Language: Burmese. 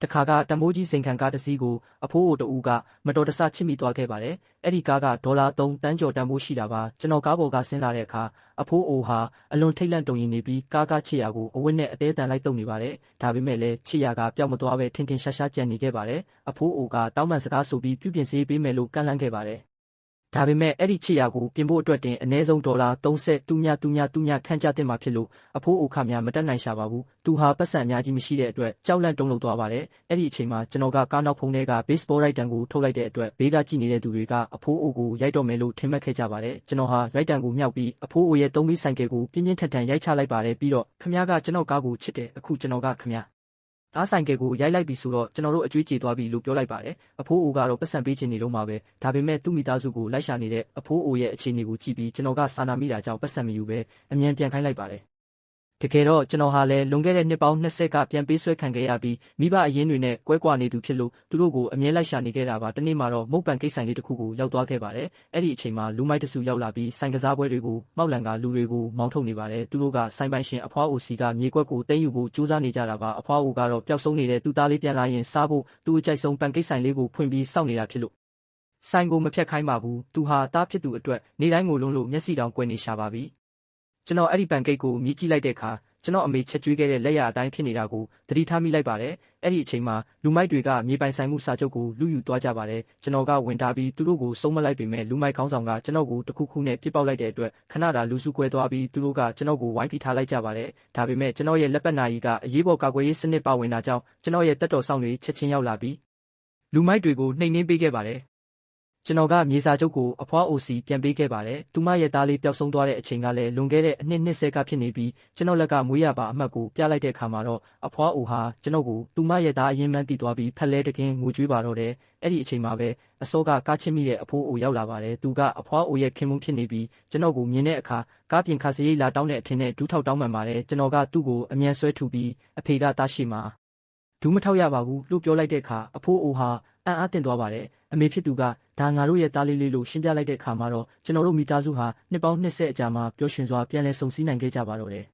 တခါကတန်ဖိုးကြီးစိန်ခံကားတစ်စီးကိုအဖိုးအိုတဦးကမတော်တဆချစ်မိသွားခဲ့ပါတယ်။အဲ့ဒီကားကဒေါ်လာ3 သန်းကျော်တန်ဖိုးရှိတာပါ။ကျွန်တော်ကားပေါ်ကဆင်းလာတဲ့အခါအဖိုးအိုဟာအလွန်ထိတ်လန့်တုန်ရင်နေပြီးကားချစ်ရာကိုအဝတ်နဲ့အသေးတန်လိုက်တုံနေပါတယ်။ဒါပေမဲ့လည်းချစ်ရာကပျောက်မသွားပဲထင်ထင်ရှားရှားကြံနေခဲ့ပါတယ်။အဖိုးအိုကတောင်းပန်စကားဆိုပြီးပြုပြင်စေးပေးမယ်လို့ကန့်လန့်ခဲ့ပါတယ်။ဒါပေမဲ့အဲ့ဒီချစ်ရာကိုပြင်ဖို့အတွက်တင်အနည်းဆုံးဒေါ်လာ30ခန့်ကျသင့်မှာဖြစ်လို့အဖိုးအိုခများမတက်နိုင်ရှာပါဘူး။သူဟာပတ်စံအများကြီးမရှိတဲ့အတွက်ကြောက်လန့်တုန်လှုပ်သွားပါတယ်။အဲ့ဒီအချိန်မှာကျွန်တော်ကကားနောက်ဖုံးထဲက baseball ရိုက်တံကိုထုတ်လိုက်တဲ့အတွက်ဘေးကကြည့်နေတဲ့သူတွေကအဖိုးအိုကိုရိုက်တော့မယ်လို့ထင်မှတ်ခဲ့ကြပါတယ်။ကျွန်တော်ဟာရိုက်တံကိုမြှောက်ပြီးအဖိုးအိုရဲ့သုံးပြီးဆိုင်ကယ်ကိုပြင်းပြင်းထန်ထန်ရိုက်ချလိုက်ပါတယ်ပြီးတော့ခမည်းကကျွန်တော်ကားကိုချစ်တယ်အခုကျွန်တော်ကခမည်းသားဆိုင်ကယ်ကိုရိုက်လိုက်ပြီဆိုတော့ကျွန်တော်တို့အကျွေးကြေသွားပြီလို့ပြောလိုက်ပါတယ်။အဖိုးအိုကတော့ပတ်စံပေးခြင်းနေလုံးမှာပဲ။ဒါပေမဲ့သူ့မိသားစုကိုလိုက်ရှာနေတဲ့အဖိုးအိုရဲ့အခြေအနေကိုကြည့်ပြီးကျွန်တော်ကစာနာမိတာကြောင့်ပတ်စံမယူပဲအမြန်ပြန်ခိုင်းလိုက်ပါတယ်။တကယ်တော့ကျွန်တော်ဟာလည်းလွန်ခဲ့တဲ့နှစ်ပေါင်း20ကပြန်ပေးဆွဲခံခဲ့ရပြီးမိဘအရင်းတွေနဲ့ကွဲကွာနေသူဖြစ်လို့သူတို့ကိုအမြဲလိုက်ရှာနေခဲ့တာပါ။တနေ့မှာတော့မုတ်ပန်ကိတ်ဆိုင်လေးတစ်ခုကိုရောက်သွားခဲ့ပါတယ်။အဲ့ဒီအချိန်မှာလူမိုက်တစုရောက်လာပြီးဆိုင်ကစားပွဲတွေကိုမောက်လန်ကလူတွေကိုမောင်းထုတ်နေပါတယ်။သူတို့ကဆိုင်ပိုင်ရှင်အဖွားအိုစီကမြေကွက်ကိုသိမ်းယူဖို့ကြိုးစားနေကြတာပါ။အဖွားအိုကတော့ပျောက်ဆုံးနေတဲ့သူ့သားလေးပြန်လာရင်စားဖို့သူ့အကြိုက်ဆုံးပန်ကိတ်ဆိုင်လေးကိုဖွင့်ပြီးစောင့်နေတာဖြစ်လို့ဆိုင်ကိုမဖြတ်ခိုင်းပါဘူး။သူဟာသားဖြစ်သူအတွက်နေတိုင်းငိုလုံးလို့မျက်စိတောင်ကွယ်နေရှာပါပြီ။ကျွန်တော်အဲ့ဒီပန်ကိတ်ကိုမြည်ကြည့်လိုက်တဲ့အခါကျွန်တော်အမေချက်ကျွေးခဲ့တဲ့လက်ရအတိုင်းဖြစ်နေတာကိုသတိထားမိလိုက်ပါတယ်။အဲ့ဒီအချိန်မှာလူမိုက်တွေကမြေပိုင်ဆိုင်မှုစာချုပ်ကိုလူယူသွားကြပါတယ်။ကျွန်တော်ကဝင်တာပြီးသူတို့ကိုစုံမလိုက်ပေမဲ့လူမိုက်ခေါင်းဆောင်ကကျွန်တော်ကိုတခုခုနဲ့ပြစ်ပေါက်လိုက်တဲ့အတွက်ခဏတာလူစုကွဲသွားပြီးသူတို့ကကျွန်တော်ကိုဝိုင်းဖိထားလိုက်ကြပါတယ်။ဒါပေမဲ့ကျွန်တော်ရဲ့လက်ပတ်နာရီကအရေးပေါ်ကာကွယ်ရေးစနစ်ပါဝင်တာကြောင့်ကျွန်တော်ရဲ့တက်တော်ဆောင်တွေချက်ချင်းရောက်လာပြီးလူမိုက်တွေကိုနှိမ်နှင်းပေးခဲ့ပါတယ်။ကျွန်တော်ကမြေစာချုပ်ကိုအဖွားအိုစီပြန်ပေးခဲ့ပါတယ်။သူမရဲ့သားလေးပျောက်ဆုံးသွားတဲ့အချိန်ကလည်းလွန်ခဲ့တဲ့အနှစ်20ကဖြစ်နေပြီးကျွန်တော်လက်ကမွေးရပါအမှတ်ကိုပြလိုက်တဲ့အခါမှာတော့အဖွားအိုဟာကျွန်တော်ကိုသူမရဲ့သားအရင်မှန်းသိသွားပြီးဖက်လဲတကင်းငိုကြွေးပါတော့တယ်။အဲ့ဒီအချိန်မှာပဲအစောကကားချစ်မိတဲ့အဖိုးအိုရောက်လာပါတယ်။သူကအဖွားအိုရဲ့ခင်မုန်းဖြစ်နေပြီးကျွန်တော်ကိုမြင်တဲ့အခါကားပြင်ခါစရိတ်လာတောင်းတဲ့အထင်နဲ့ဒူးထောက်တောင်းပန်ပါတယ်။ကျွန်တော်ကသူ့ကိုအမြန်ဆွဲထူပြီးအဖေကသားရှိမှာဒူးမထောက်ရပါဘူးလို့ပြောလိုက်တဲ့အခါအဖိုးအိုဟာအံ့အားသင့်သွားပါတယ်။အမေဖြစ်သူကဒါငါတို့ရဲ့သားလေးလေးလို့ရှင်းပြလိုက်တဲ့အခါမှာတော့ကျွန်တော်တို့မိသားစုဟာနှစ်ပေါင်း20အကြာမှာပျော်ရွှင်စွာပြန်လည်ဆုံစည်းနိုင်ခဲ့ကြပါတော့တယ်